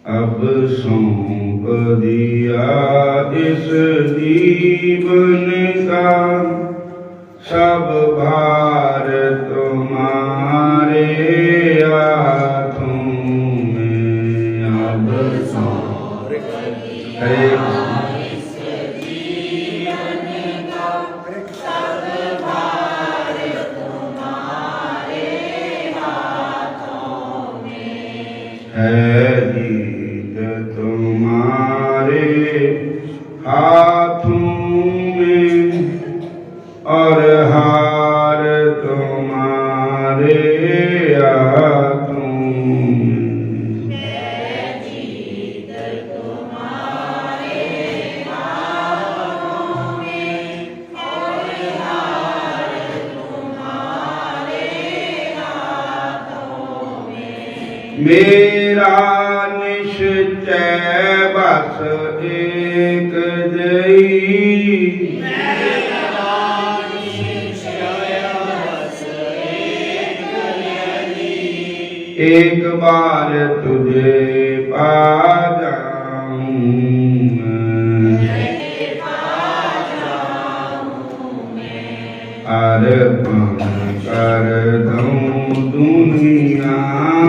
अब सौंप दिया इस जीवन का सब भार तुम्हारे हाथों में। अब सौंप दिया इस जीवन का सब भार तुम्हारे हाथों में। है जीत तुम्हारे हाथों में और हार तुम्हारे हाथों में। है जीत तुम्हारे हाथों में और हार तुम्हारे हाथों में। मेरा निश्चय बस एक जई, एक बार तुझे पा जाऊं मैं, अर्पण कर दूं दुनिया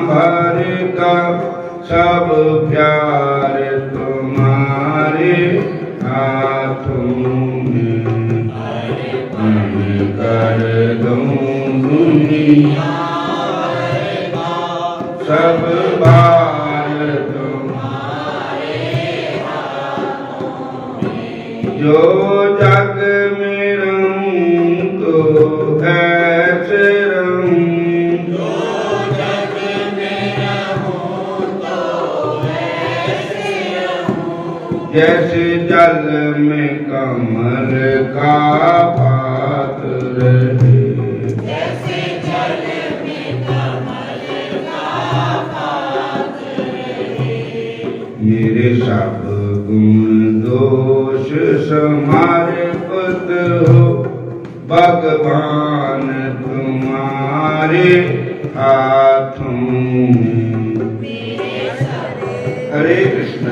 भर का सब प्यार तुम्हारे हाथों में। अर्पण कर दूं दुनिया सब भार तुम्हारे हाथों में। जो जग में रहूं तो ऐसे रहूं, जो जग में रहूं तो ऐसे रहूं, जैसे जल में कमल का पात्र रहे। मेरे सब गुण दोष समर्पित हो भगवान तुम्हारे हाथों में। हरे कृष्ण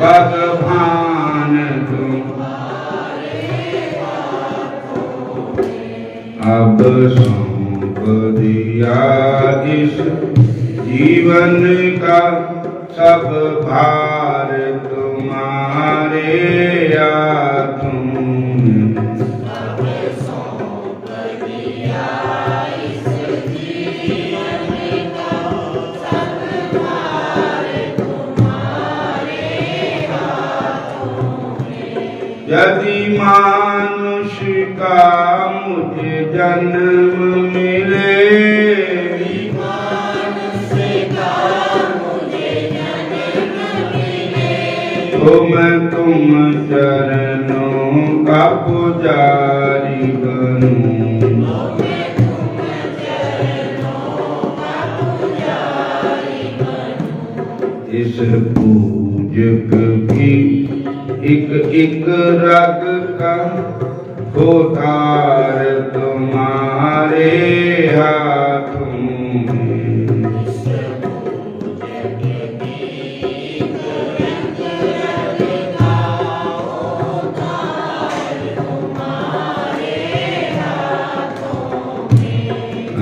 भगवान तुम्हारे हाथों में। अब सौंप दिया इस जीवन का सब भार तुम्हारे हाथों में। अब सौंप दिया इस जीवन का सब भार तुम्हारे हाथों में। यदि मानुष का मुझे जन्म मिले, तो मैं तुम चरणों का पुजारी बनूं। इस पूजक की एक रग का होतार तुम्हारे हाथों में।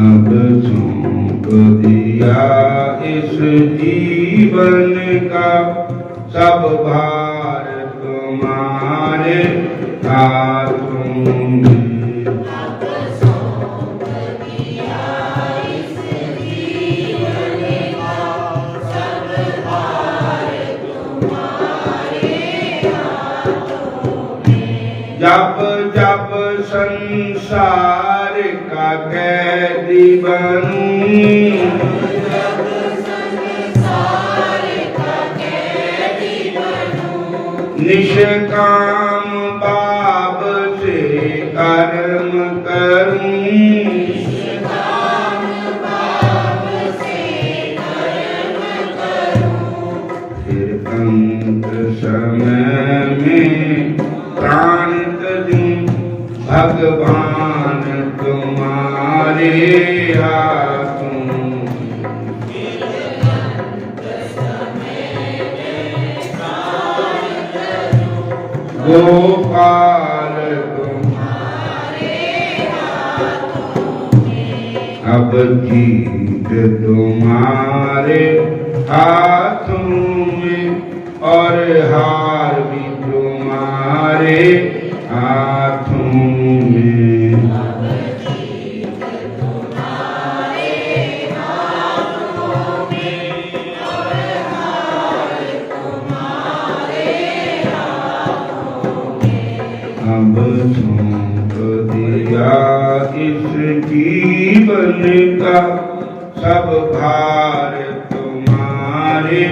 अब सौंप दिया इस जीवन का सब भार तुम्हारे हाथों में। अब सौंप दिया इस जीवन का सब भार तुम्हारे हाथों में। जब जब संसार का कैदी बनूं, निष्काम भाव से कर्म करूं, फिर अंत समय में प्राण दूं भगवान तुम्हारे हाथों। गोपाल तुम्हारे अब जीत तुम्हारे हाथों में और हार भी तुम्हारे हाथों में। अब सौंप दिया इस जीवन का सब भार तुम्हारे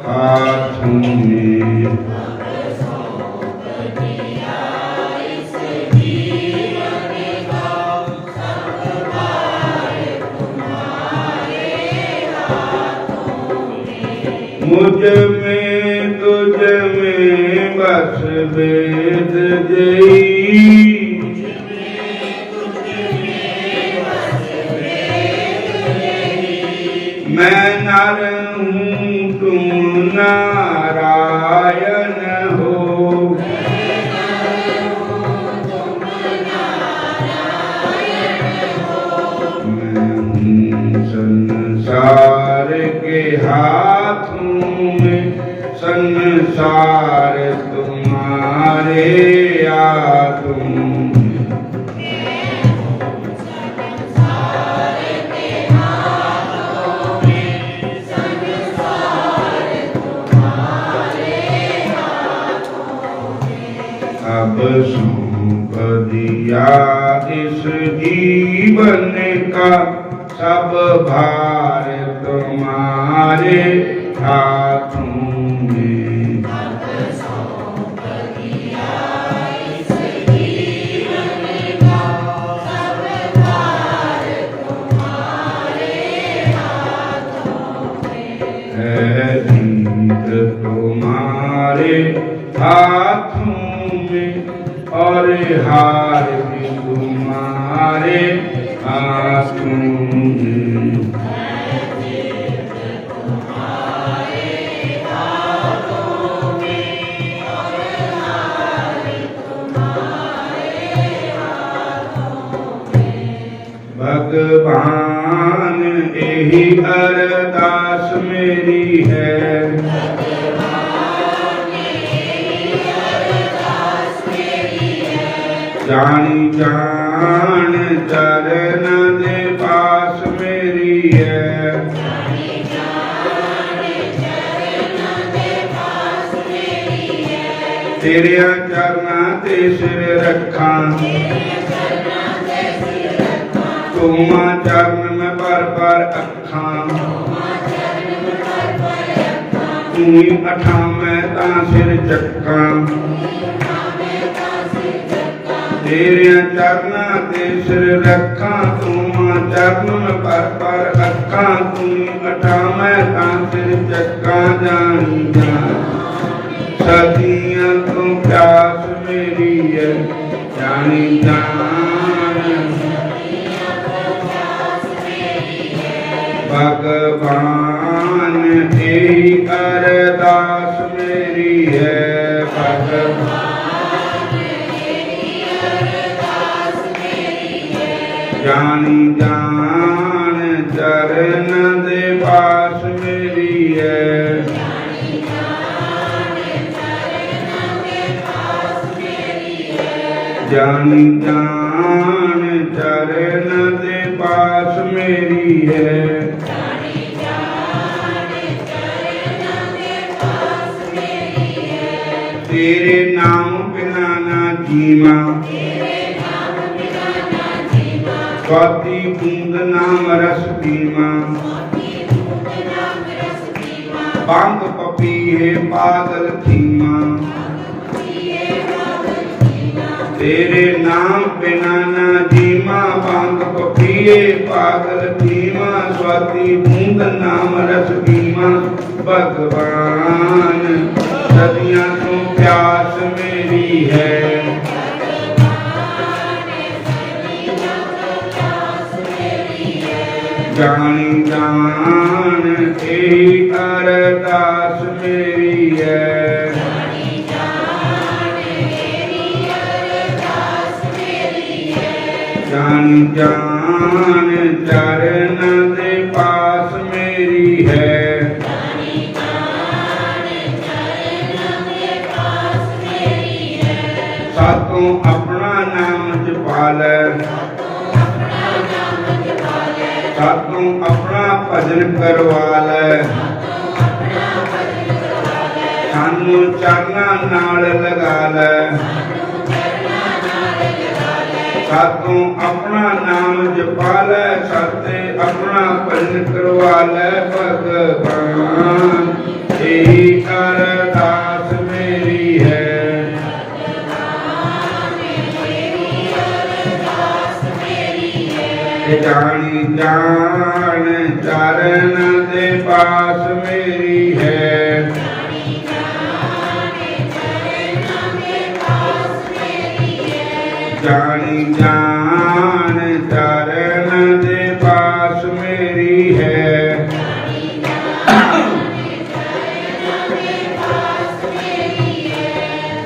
हाथों में। मुझ में तुझ में बस वेद जई, मैं नर हूँ तुम नारायण हो। मैं हूँ संसार के हाथों में, संसार तुम्हारे हाथों में। अब सौंप दिया इस जीवन का सब भार तुम्हारे हाथों में। है जीत तुम्हारे हाथों में और हार भी तुम्हारे हाथों में। भगवान यही अरदास मेरी है, जानी जान चरण दे पास मेरी है। तेरे चरना ते सिर रखा, तुम चरण में पर अखा। तू अठा मैं ता सिर चक्का, तेरे चरना ते सिर रखा। तुम चरण में पर अखा, तू अठा मैं ता सिर चक्का। जानी जान सदियां तू प्यास मेरी है, जानी जान भगवान यही अरदास मेरी है। जानी जान चरण दे पास मेरी है। जानी जान चरण दे पास मेरी है। तेरे नाम बिना ना जीवा, स्वाति बूंद नाम रस पीवा। बांग पपीहे पागल थीमा, तेरे नाम बिना ना जीमा। बांग पपीहे पागल थीमा, स्वाति बूंद नाम रस पीमा। भगवान सदियां तू प्यास मेरी है, जानी जान यही अरदास मेरी है। जानी जान चरण दे पास मेरी है। सातों अपना नाम जपालै, सातों अपना भजन करवालै, सानू चरना नाल लगा लै। सातों अपना नाम जपालै, साते अपना भजन करवालै। भगवान यही अरदास मेरी है। जानी जान चरण दे पास मेरी है। जानी जान चरण दे पास मेरी है।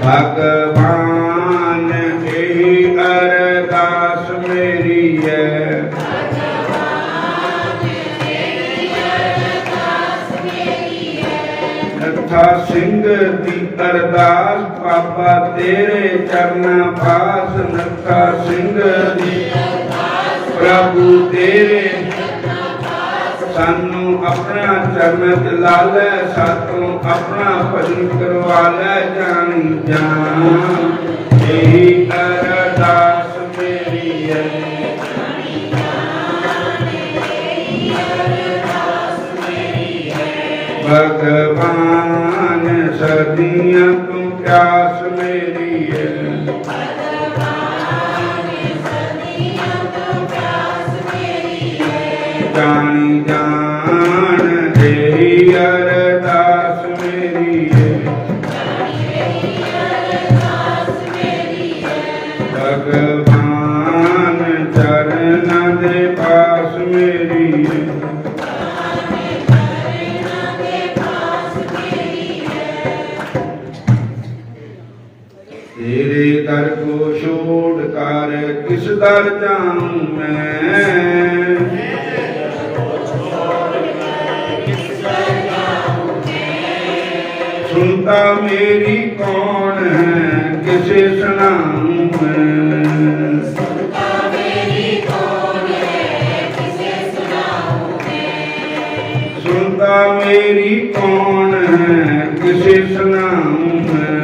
भगवान यही अरदास मेरी है। नत्था सिंह दी अरदास बाबा तेरे चरना पास। नत्था सिंह दी प्रभु तेरे सानू अपना चरण च ला लै। सातों अपना भजन करवा लै। जानी जान यही अरदास मेरी है। भगवान सदियां तू प्यास मेरी है। जानी जान यही अरदास मेरी है। भगवान चरण दे पास मेरी है। तेरे दर को छोड़ कर किस दर जाऊं मैं। सुनता मेरी कौन है किसे सुनाऊं मैं। सुनता मेरी कौन है किसे सुनाऊं मैं।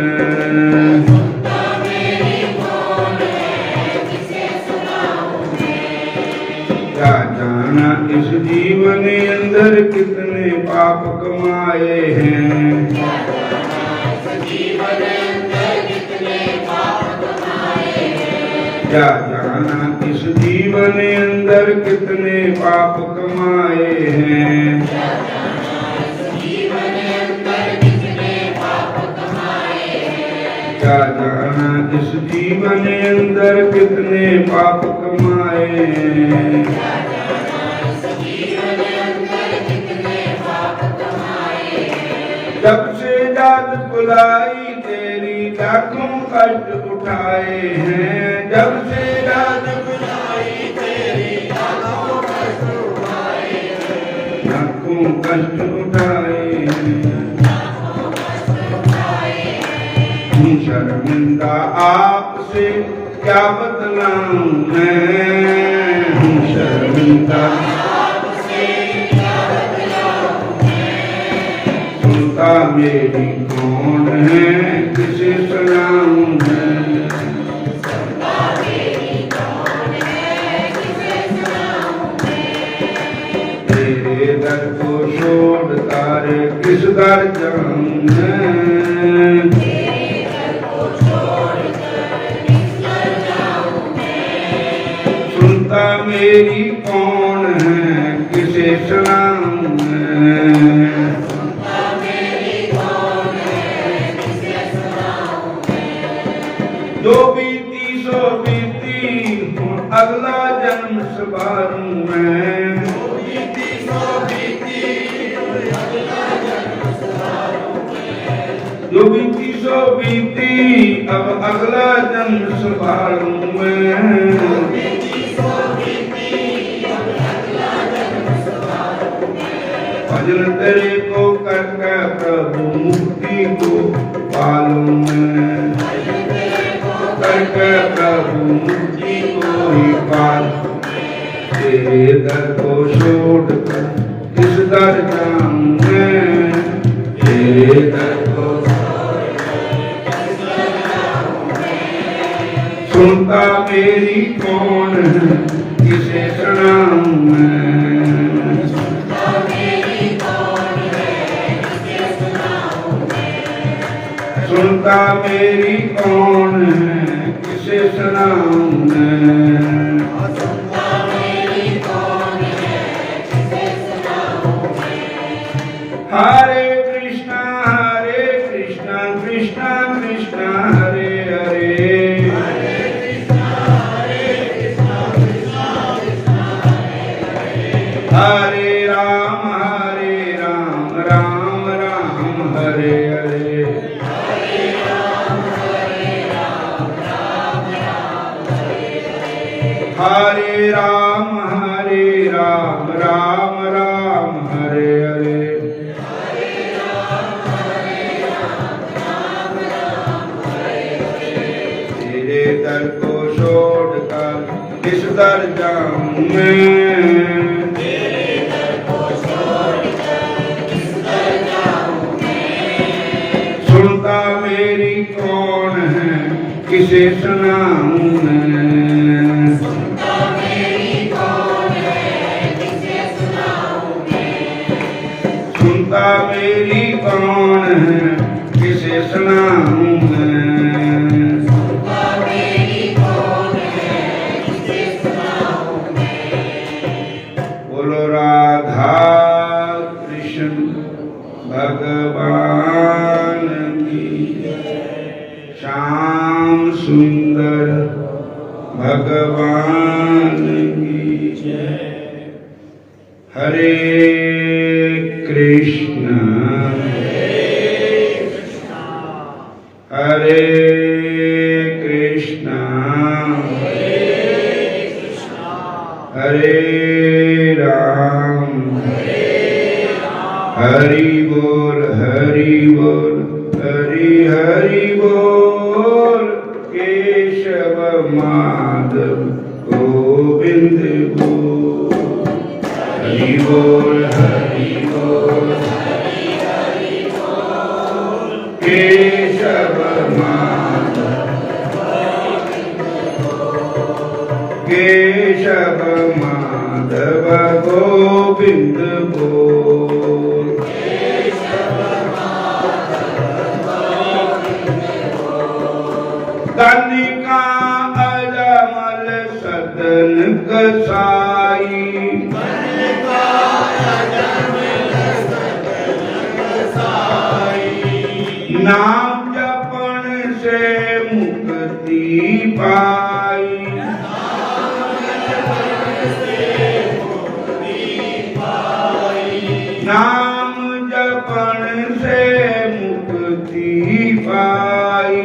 क्या जाना इस जीवन अंदर कितने पाप कमाए हैं। क्या जाना इस जीवन अंदर कितने पाप कमाए हैं। क्या जाना इस जीवन अंदर कितने पाप कमाए हैं। जब से याद बुलाई तेरी लाखों कष्ट उठाए हैं। जब से याद बुलाई तेरी लाखों कष्ट उठाए हैं। लाखों कष्ट उठाए हैं। शर्मिंदा आपसे क्या बतलाऊं मैं। हूँ शर्मिंदा सुनता मेरी कौन है किसे सुनाऊं मैं। तेरे दर को छोड़ कर किस दर जाऊं मैं। सुनता मेरी कौन है किसे सुनाऊं मैं। जो बीती सो बीती हूँ अगला जन्म सवारूं मैं। जो बीती सो बीती अब अगला जन्म संभालूं मैं। भजन तेरे को करके प्रभु मुक्ति को पालूं मैं, करके प्रभु मुक्ति को ही पालूं। तेरे दर को छोड़कर किस दर जाऊं मैं, तेरे दर को सुनता मेरी कौन है, किसे सुनाऊं मैं, सुनता मेरी कौन है, किसे सुनाऊं मैं। हरे कृष्णा कृष्णा कृष्णा हरे हरे, हरे राम राम राम हरे हरे, हरे राम राम राम हरे हरे। तेरे दर को छोड़कर किस दर जाऊं मैं, सुनता मेरी कौन है, किसे सुनाऊं मैं, सुनता मेरी कौन है, किसे सुनाऊं मैं। बोलो राधा कृष्ण भगवान की, श्याम सुंदर भगवान की जय। हरे कृष्ण हरे कृष्ण हरे राम हरि बोल हरि बोल हरि हरि बोल, केशव माधव गोविंद बोल, हरि बोल केशव माधव केशव माधव गोविंद बोल, तनिका अजमल सदन कसाई, नाम जपन से मुक्ति पाई, नाम जपन से मुक्ति पाई,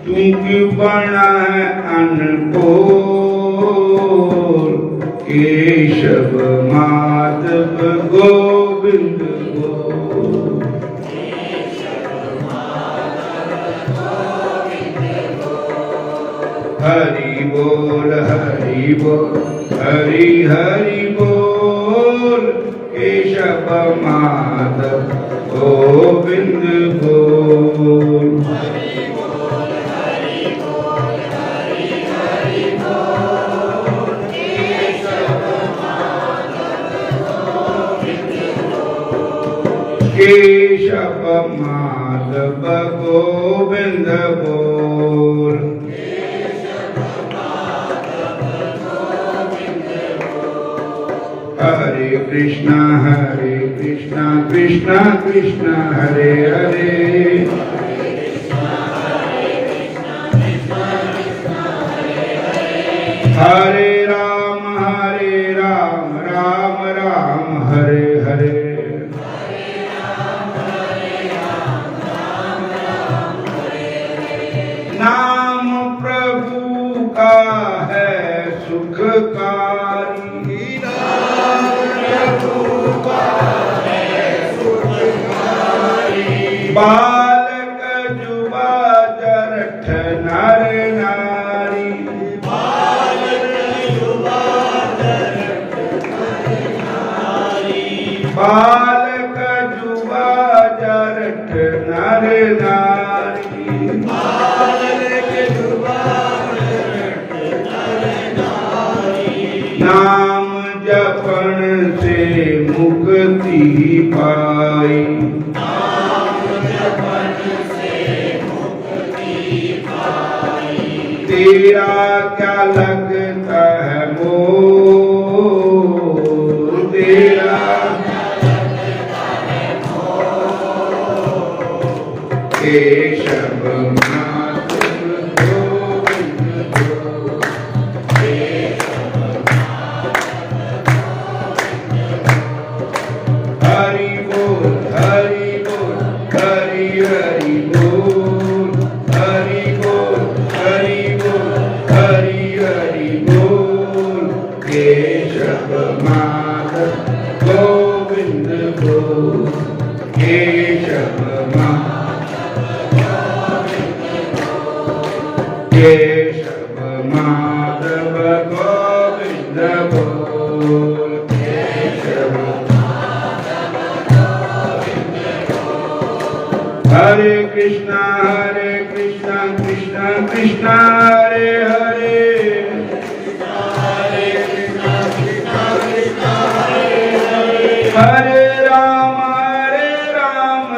तू क्यों बना है अनकोल, केशव माधव गोविंद बोल, हरि बोल हरि हरि बोल, केशव माधव गोविंद बोल, केशव माधव गोविंद बोल, हरे कृष्णा कृष्णा कृष्णा हरे हरे, हरे राम राम राम हरे हरे, नाम प्रभु का है बालक जुबा जरठ नर नारी बालक जुबा जरठ नर नारी नाम जपन से मुक्ति पाई तेरा क्या लगता है मोह तेरा केशव माधव गोविंद हरि बोल हरि बोल हरि हरि बोल हरि बोल हरि बोल हरि हरि बोल केशव माधव गोविंद बोल केशव केशव माधव गोविंद बोल केशव हरे कृष्णा कृष्णा कृष्णा हरे हरे हरे राम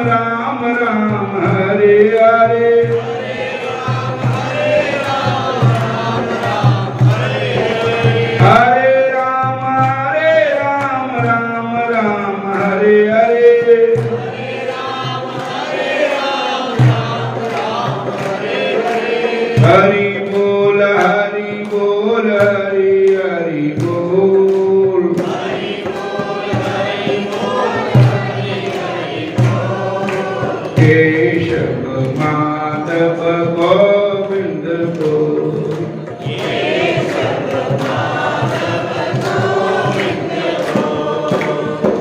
राम राम हरे हरे हरे राम राम राम हरे हरे हरि बोल हरि बोल हरि हरि बोल केशव माधव गोविंद बोल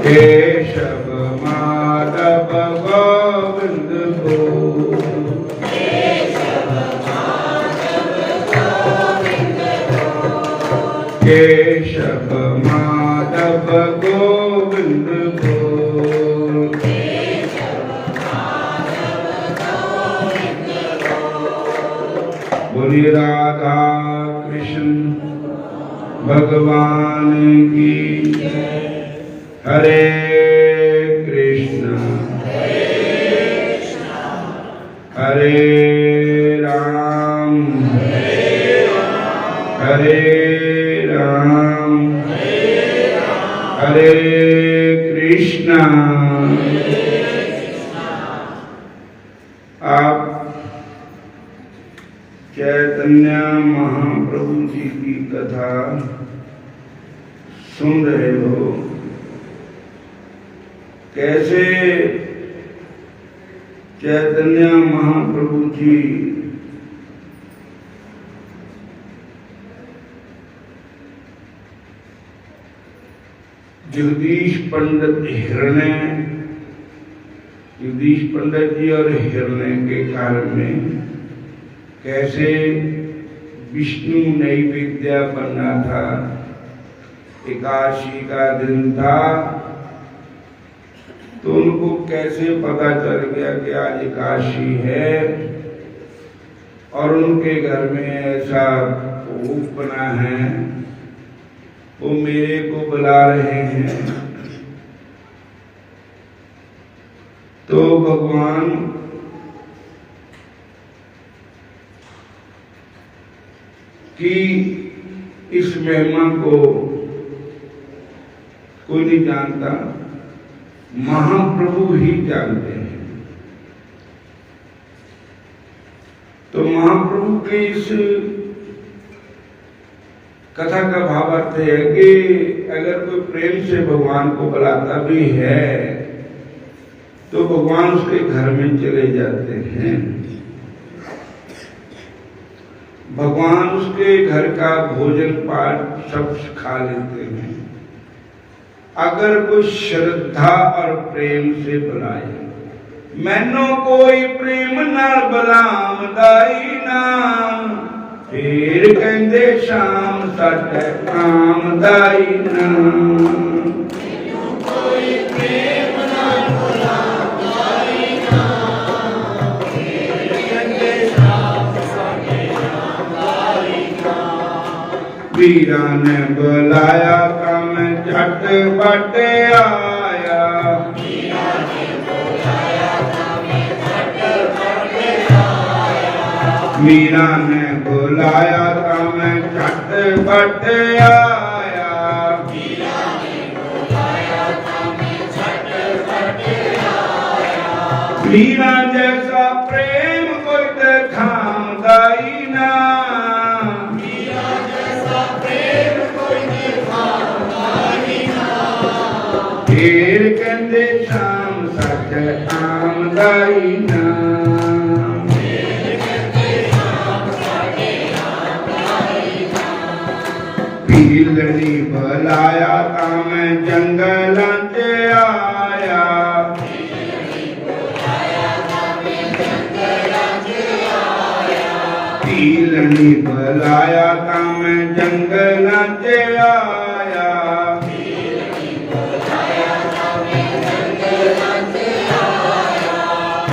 केशव माधव गोविंद बोल केशव माधव गोविंद बोल बोलिए राधा कृष्ण भगवान की हरे कृष्ण हरे राम हरे राम हरे कृष्णा। आप चैतन्य महाप्रभु जी की कथा सुन रहे हो। कैसे चैतन्य महाप्रभु जी जगदीश पंडित जी और हिरण्य के काल में कैसे विष्णु नैवेद्य बनना था। एकादशी का दिन था तो उनको कैसे पता चल गया कि आज एकादशी है और उनके घर में ऐसा भोग बना है, वो मेरे को बुला रहे हैं। तो भगवान की इस महिमा को कोई नहीं जानता, महाप्रभु ही जानते हैं। तो महाप्रभु के इस कथा का भाव अर्थ है कि अगर कोई प्रेम से भगवान को बुलाता भी है तो भगवान उसके घर में चले जाते हैं। भगवान उसके घर का भोजन पाठ सब खा लेते हैं अगर कोई श्रद्धा और प्रेम से बुलाए। मैनू कोई प्रेम नाल बलामदाई ना, फिर कहंदे शाम सट आमदाई ना। कोई प्रेम नाल बलामदाई ना, फिर कहंदे शाम सट आमदाई ना। वीरां ने बुलाया कम झट पट आया, मीरा ने बुलाया था मैं झट पट आया, मीरा ने बुलाया था मैं झट पट आया। मीरा जैसा प्रेम कोई दिखांदा ही ना, मीरा जैसा प्रेम कोई दिखांदा ही ना। फिर कहंदे शाम सच आमदा ही ना, भीलड़ी बुलाया था मैं जंगलां च आया, भीलड़ी बुलाया था मैं जंगलां च आया,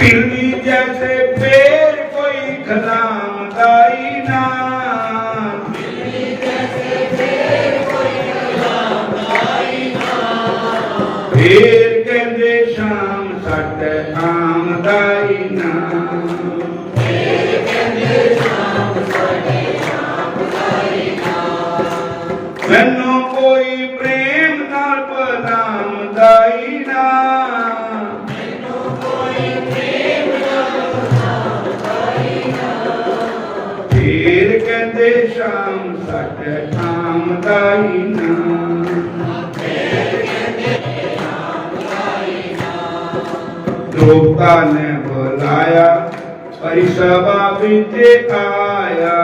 बिल्ली जैसे पेड़ कोई खलामदाई ना, फिर कहंदे शाम सट आमदाई ना, फिर कहंदे शाम सट आमदाई ना। मैनू कोई प्रेम नाल बलामदाई ना, मैनू कोई प्रेम नाल बलामदाई ना। फिर कहंदे शाम सट आमदाई ना, द्रोपता ने बुलाया परिसभा विच आया,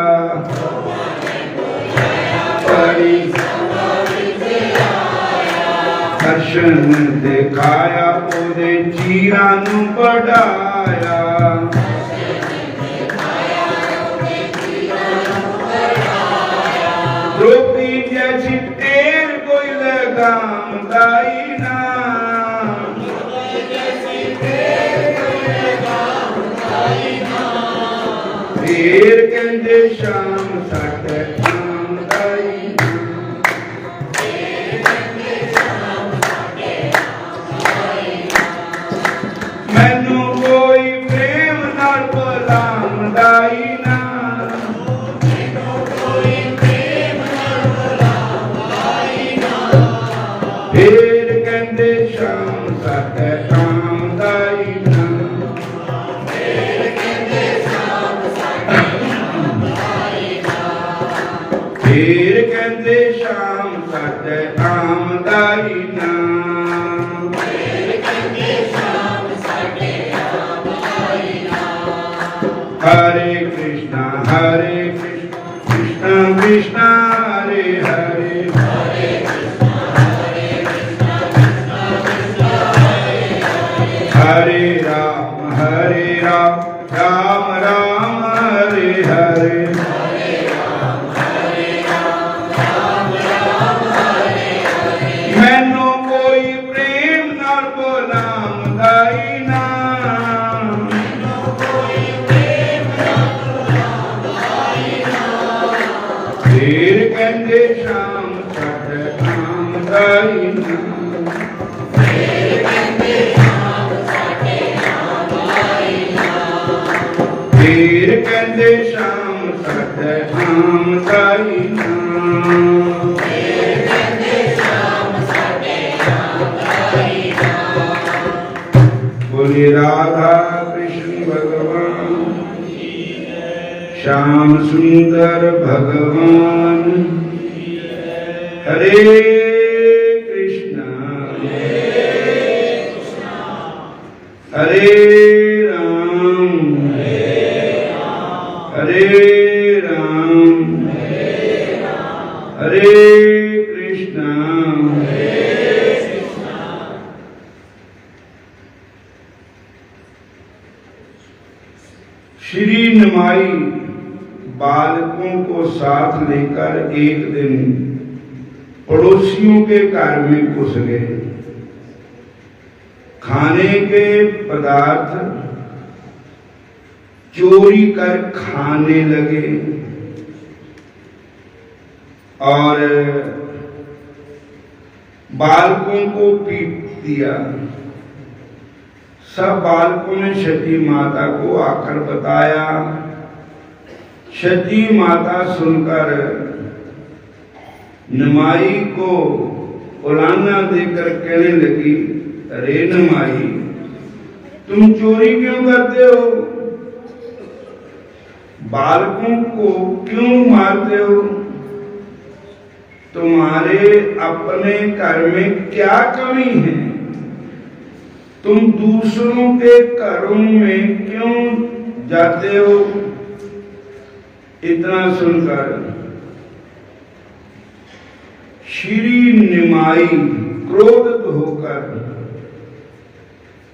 दर्शन दिखाया ओदे चीरां नूं बढ़ाया, द्रोपदी जैसी तेल कोई लगामदाई ना, फिर कहंदे शाम सट आमदाई ना, मैनू कोई प्रेम नाल बलामदाई ना, मैनू कोई प्रेम नाल बलामदाई ना। फिर कहंदे शाम सट आमदाई ना, फिर कहंदे शाम सट आमदाई ना, फिर कहंदे शाम सट आमदाई ना। हरे कृष्णा कृष्णा कृष्णा हरे हरे, हरे कृष्णा कृष्णा कृष्णा हरे हरे। हरे राम राम राम हरे हरे, मैनू कोई प्रेम नाल बलामदाई ना, मैनू कोई प्रेम नाल बलामदाई ना। फिर कहंदे शाम सट आमदाई ना, फिर कहंदे शाम सट आमदाई ना। फिर कहंदे शाम सट आमदाई ना, बोले राधा कृष्ण भगवान, श्याम सुंदर भगवान। हरे कृष्णा हरे राम हरे राम हरे कृष्णा निमाई बालकों को साथ लेकर एक दिन पड़ोसियों के घर में घुस गए। खाने के पदार्थ चोरी कर खाने लगे और बालकों को पीट दिया। सब बालकों ने सती माता को आकर बताया। सती माता सुनकर निमाई को उलाना देकर कहने लगी, अरे निमाई, तुम चोरी क्यों करते हो? बालकों को क्यों मारते हो? तुम्हारे अपने घर में क्या कमी है? तुम दूसरों के घरों में क्यों जाते हो? इतना सुनकर श्री निमाई क्रोधित होकर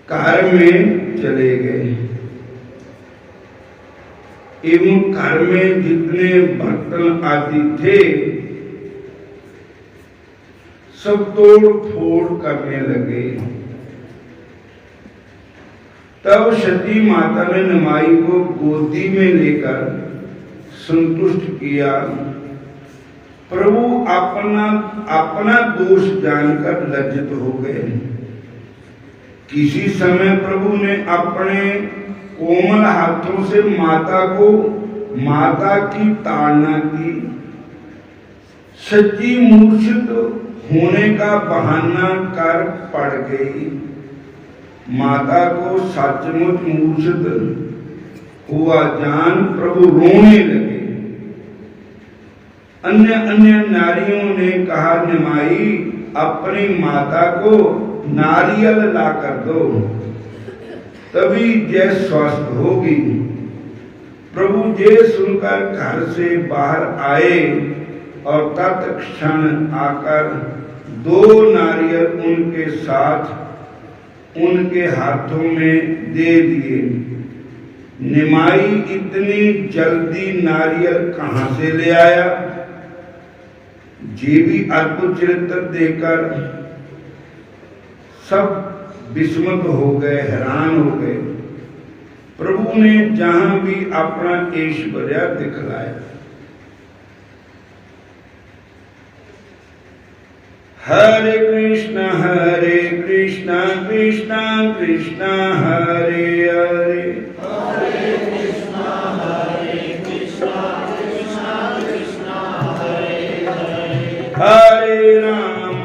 घर में चले गए एवं घर में जितने बर्तन आदि थे सब तोड़ फोड़ करने लगे। तब सती माता ने निमाई को गोदी में लेकर संतुष्ट किया। प्रभु अपना दोष जानकर लज्जित हो गए। किसी समय प्रभु ने अपने कोमल हाथों से माता की ताड़ना की। सच्ची मूर्छित होने का बहाना कर पड़ गई। माता को सचमुच मूर्छित हुआ जान प्रभु रोने लगे। अन्य नारियों ने कहा, निमाई, अपनी माता को नारियल ला कर दो, तभी जय स्वस्थ होगी। प्रभु जय सुनकर घर से बाहर आए और तत्क्षण आकर 2 नारियल उनके साथ उनके हाथों में दे दिए। निमाई इतनी जल्दी नारियल कहां से ले आया? ये भी अद्भुत चरित्र देखकर सब विस्मित हो गए, हैरान हो गए। प्रभु ने जहां भी अपना ऐश्वर्य दिखलाया। हरे कृष्ण कृष्ण कृष्ण हरे हरे, हरे कृष्ण कृष्ण कृष्ण हरे हरे, हरे राम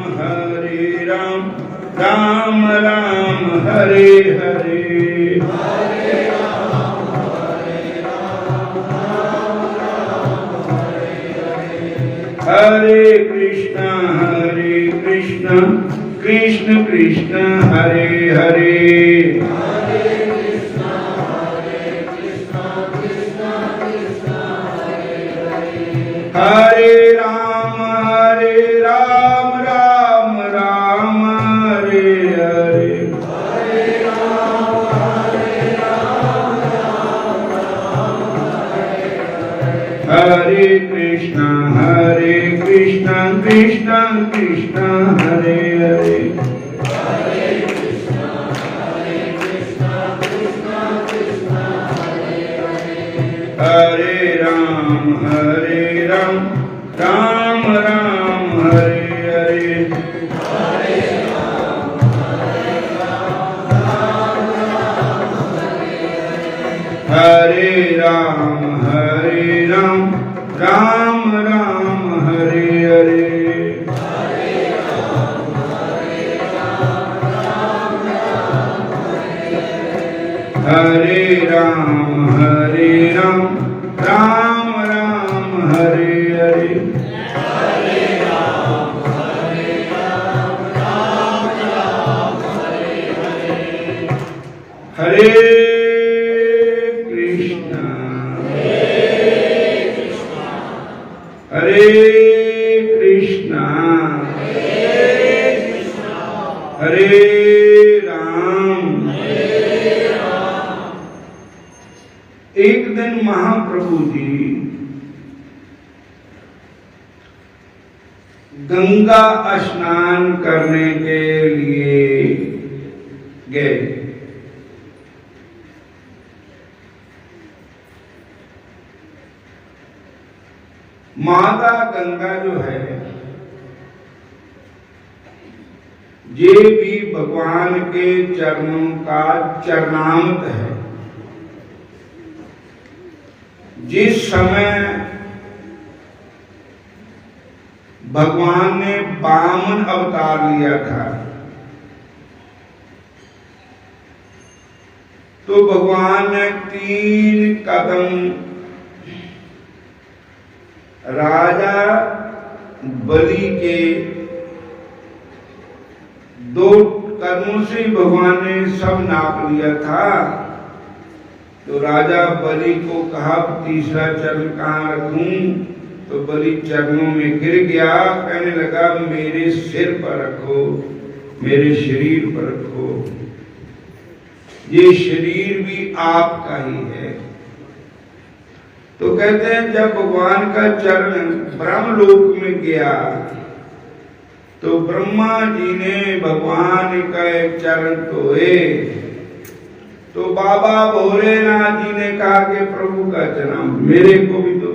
राम राम हरे हरे, हरे राम हरे हरे, हरे कृष्ण कृष्ण कृष्ण हरे हरे, हरे कृष्ण कृष्ण कृष्ण हरे हरे, हरे राम राम राम हरे हरे, हरे राम हरे कृष्ण कृष्ण कृष्ण हरे हरे, हरे कृष्ण कृष्ण कृष्ण हरे हरे, हरे राम राम राम हरे हरे, हरे राम हरे राम राम राम हरे हरे, हरे राम राम राम हरे हरे, हरे राम राम राम हरे हरे, हरे कृष्ण हरे कृष्ण हरे राम। एक दिन महाप्रभु जी गंगा स्नान करने के लिए गए। माता गंगा जो है ये भी भगवान के चरणों का चरणामृत है। जिस समय भगवान ने वामन अवतार लिया था तो भगवान ने 3 कदम राजा बलि के 2 कदमों से भगवान ने सब नाप लिया था। तो राजा बलि को कहा तीसरा चरण कहाँ रखूं? तो बलि चरणों में गिर गया, कहने लगा मेरे सिर पर रखो, मेरे शरीर पर रखो, ये शरीर भी आपका ही है। तो कहते हैं जब भगवान का चरण ब्रह्मलोक में गया तो ब्रह्मा जी ने भगवान का एक चरण धोए। तो बाबा भोलेनाथ जी ने कहा कि प्रभु का चरण मेरे को भी दो।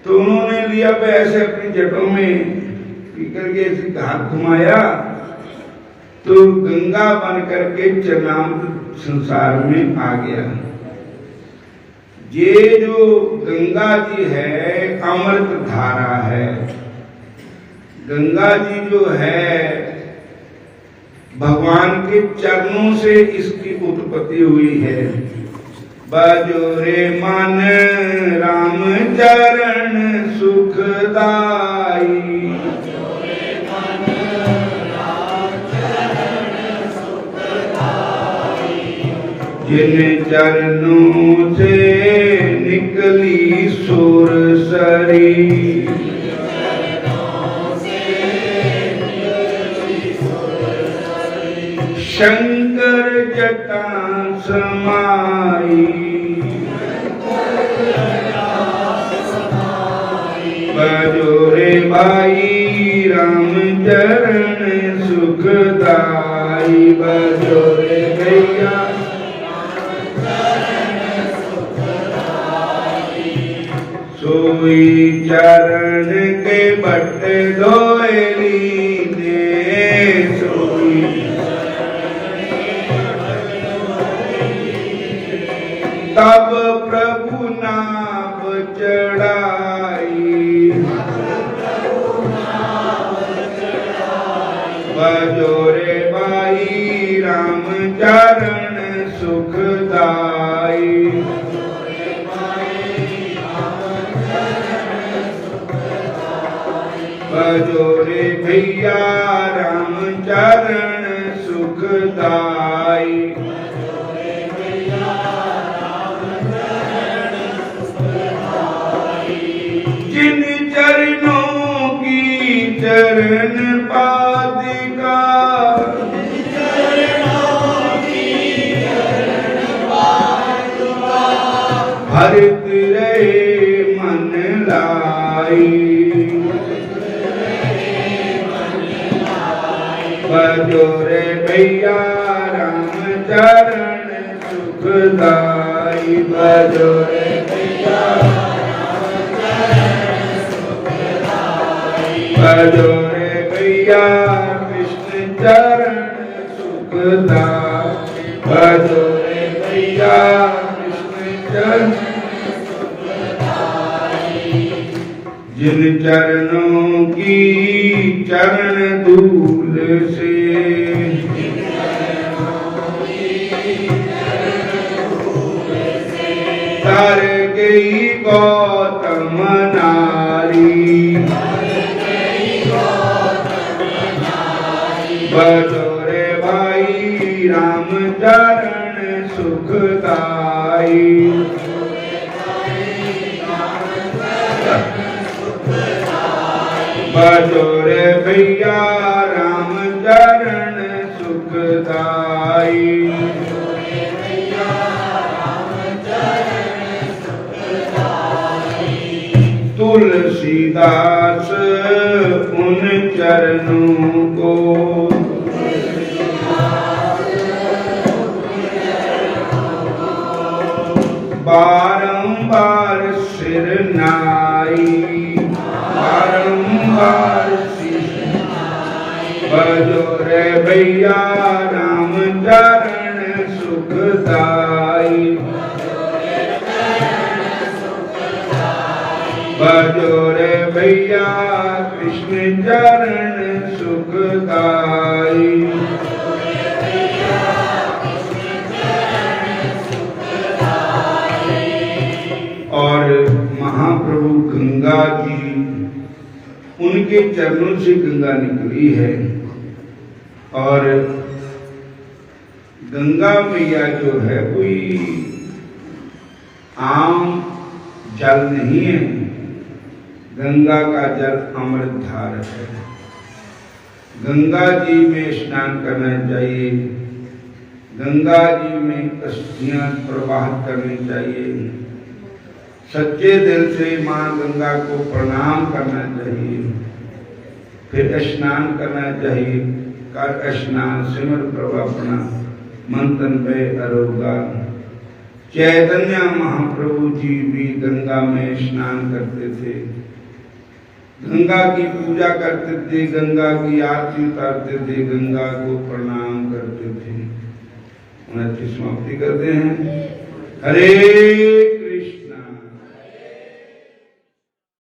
तो उन्होंने लिया ऐसे अपनी जटों में पीकर के ऐसे हाथ घुमाया तो गंगा बन करके चरणामृत संसार में आ गया। ये जो गंगा जी है अमृत धारा है। गंगा जी जो है भगवान के चरणों से इसकी उत्पत्ति हुई है। बजो रे मन राम चरण सुखदाई, जिन चरणों से निकली सुर सरी, शंकर जटा समाई, बजो रे भाई राम चरण सुखदाई, बजो रे भैया सोई चरण के बट धोएली ने, सोई तब प्रभु नाम चढ़ाई, बजो रे भाई राम चरण सुखदाई, बजो रे भैया राम चरण सुखदाई। जिन चरणों की चरण पादिका, हरित रहे मन लाई, बजो रे भैया राम चरण सुखदाई, बजो रे भैया बजो रे भैया कृष्ण चरण सुखदाई, बजो रे भैया कृष्ण चरण सुखदाई। जिन चरणों की चरण धूल से तर गई गौतम नारी, बजो रे भाई राम चरण सुखदाई, बजो रे भैया राम चरण सुखदाई, दास उन चरणों को बारंबार सिर नाई, बारंबार सिर बजो रे भैया राम चरण सुखदाई, बजो रे भैया कृष्ण चरण सुखदाई। और महाप्रभु गंगा जी, उनके चरणों से गंगा निकली है और गंगा मैया जो है कोई आम जल नहीं है, गंगा का जल अमृत धार है। गंगा जी में स्नान करना चाहिए, गंगा जी में अस्थियां प्रवाहित करनी चाहिए, सच्चे दिल से मां गंगा को प्रणाम करना चाहिए, फिर स्नान करना चाहिए। कर स्नान सिमर प्रवापना मंथन भय अरोगा। चैतन्य महाप्रभु जी भी गंगा में स्नान करते थे, गंगा की पूजा करते थे, गंगा की आरती उतारते थे, गंगा को प्रणाम करते थे। उन्हें समाप्ति करते हैं। हरे